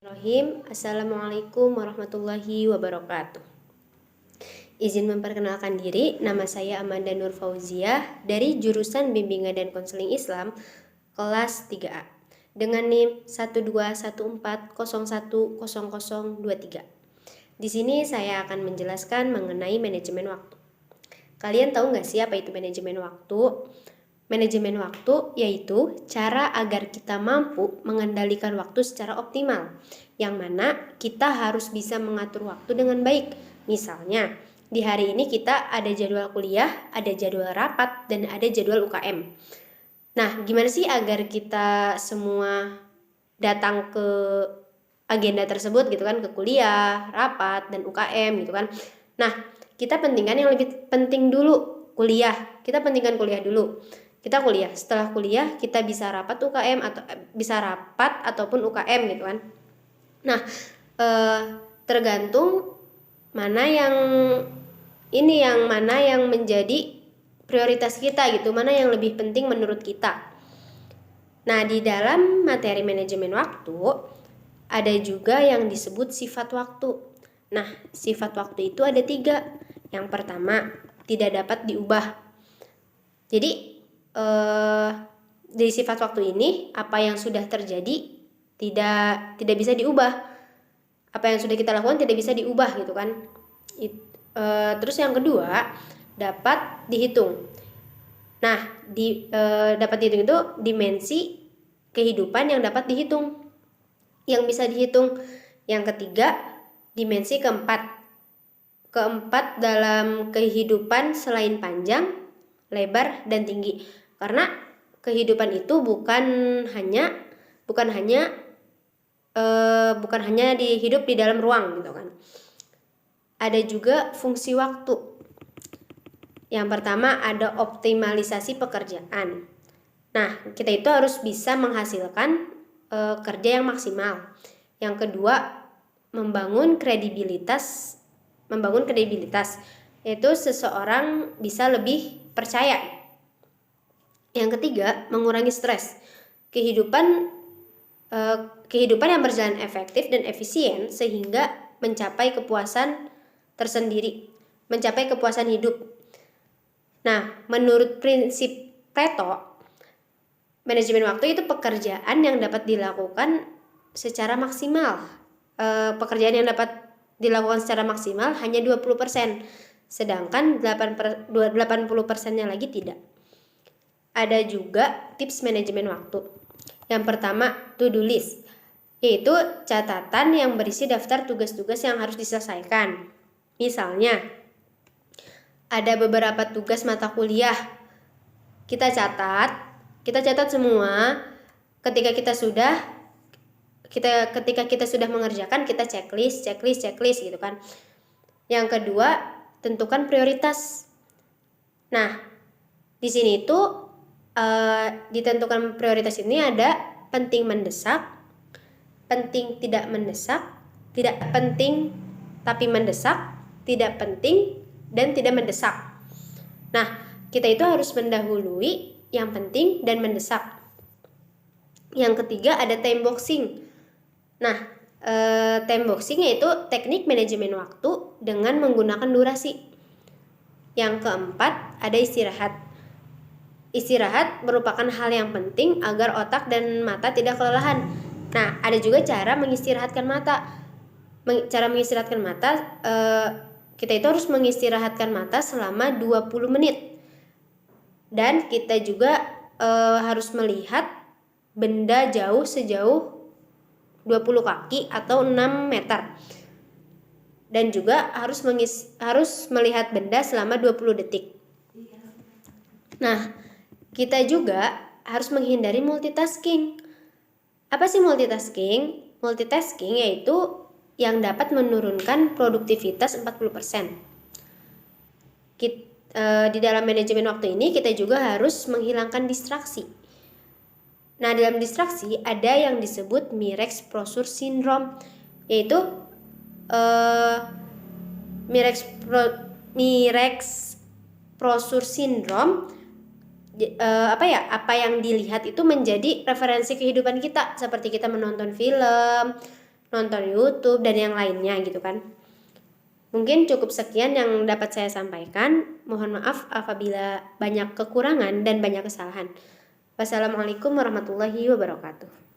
Assalamualaikum warahmatullahi wabarakatuh. Izin memperkenalkan diri, nama saya Amanda Nur Fauziah dari jurusan Bimbingan dan Konseling Islam kelas 3A dengan NIM 12140100023. Di sini saya akan menjelaskan mengenai manajemen waktu. Kalian tahu nggak sih apa itu manajemen waktu? Manajemen waktu yaitu cara agar kita mampu mengendalikan waktu secara optimal, yang mana kita harus bisa mengatur waktu dengan baik. Misalnya, di hari ini kita ada jadwal kuliah, ada jadwal rapat, dan ada jadwal UKM. Nah, gimana sih agar kita semua datang ke agenda tersebut gitu kan, ke kuliah, rapat, dan UKM gitu kan. Nah, kita pentingkan yang lebih penting dulu, kuliah. Kita pentingkan kuliah dulu. Kita kuliah, setelah kuliah kita bisa rapat UKM atau bisa rapat ataupun UKM gitu kan. Nah, tergantung mana yang menjadi prioritas kita gitu, mana yang lebih penting menurut kita. Nah, di dalam materi manajemen waktu ada juga yang disebut sifat waktu. Nah, sifat waktu itu ada 3. Yang pertama, tidak dapat diubah. Jadi dari sifat waktu ini, apa yang sudah terjadi tidak bisa diubah. Apa yang sudah kita lakukan tidak bisa diubah gitu kan. Terus yang kedua, dapat dihitung. Nah, dapat dihitung itu dimensi kehidupan yang dapat dihitung, yang bisa dihitung. Yang ketiga, dimensi keempat dalam kehidupan selain panjang, lebar, dan tinggi. Karena kehidupan itu bukan hanya hidup di dalam ruang gitu kan. Ada juga fungsi waktu. Yang pertama ada optimalisasi pekerjaan. Nah, kita itu harus bisa menghasilkan kerja yang maksimal. Yang kedua, membangun kredibilitas, yaitu seseorang bisa lebih percaya. Yang ketiga, mengurangi stres. Kehidupan yang berjalan efektif dan efisien sehingga mencapai kepuasan tersendiri, mencapai kepuasan hidup. Nah, menurut prinsip Pareto, manajemen waktu itu pekerjaan yang dapat dilakukan secara maksimal. Pekerjaan yang dapat dilakukan secara maksimal hanya 20%, sedangkan 80%-nya lagi tidak. Ada juga tips manajemen waktu. Yang pertama, to-do list, yaitu catatan yang berisi daftar tugas-tugas yang harus diselesaikan. Misalnya, ada beberapa tugas mata kuliah. Kita catat semua. Ketika kita sudah mengerjakan, kita checklist gitu kan. Yang kedua, tentukan prioritas. Nah, di sini itu ditentukan prioritas ini ada penting mendesak, penting tidak mendesak, tidak penting tapi mendesak, tidak penting, dan tidak mendesak. Nah, kita itu harus mendahului yang penting dan mendesak. Yang ketiga ada time boxing. Nah, time boxing yaitu teknik manajemen waktu dengan menggunakan durasi. Yang keempat ada istirahat. Istirahat merupakan hal yang penting agar otak dan mata tidak kelelahan. Nah, ada juga cara mengistirahatkan mata. Kita itu harus mengistirahatkan mata selama 20 menit. Dan kita juga harus melihat benda sejauh 20 kaki atau 6 meter. Dan juga harus melihat benda selama 20 detik. Nah, kita juga harus menghindari multitasking. Apa sih multitasking? Multitasking yaitu yang dapat menurunkan produktivitas 40%. Di dalam manajemen waktu ini kita juga harus menghilangkan distraksi. Nah, dalam distraksi ada yang disebut Mirex-Prosur Syndrome, yaitu Mirex-Prosur Syndrome. Apa yang dilihat itu menjadi referensi kehidupan kita, seperti kita menonton film, nonton YouTube dan yang lainnya gitu kan. Mungkin cukup sekian yang dapat saya sampaikan. Mohon maaf apabila banyak kekurangan dan banyak kesalahan. Wassalamualaikum warahmatullahi wabarakatuh.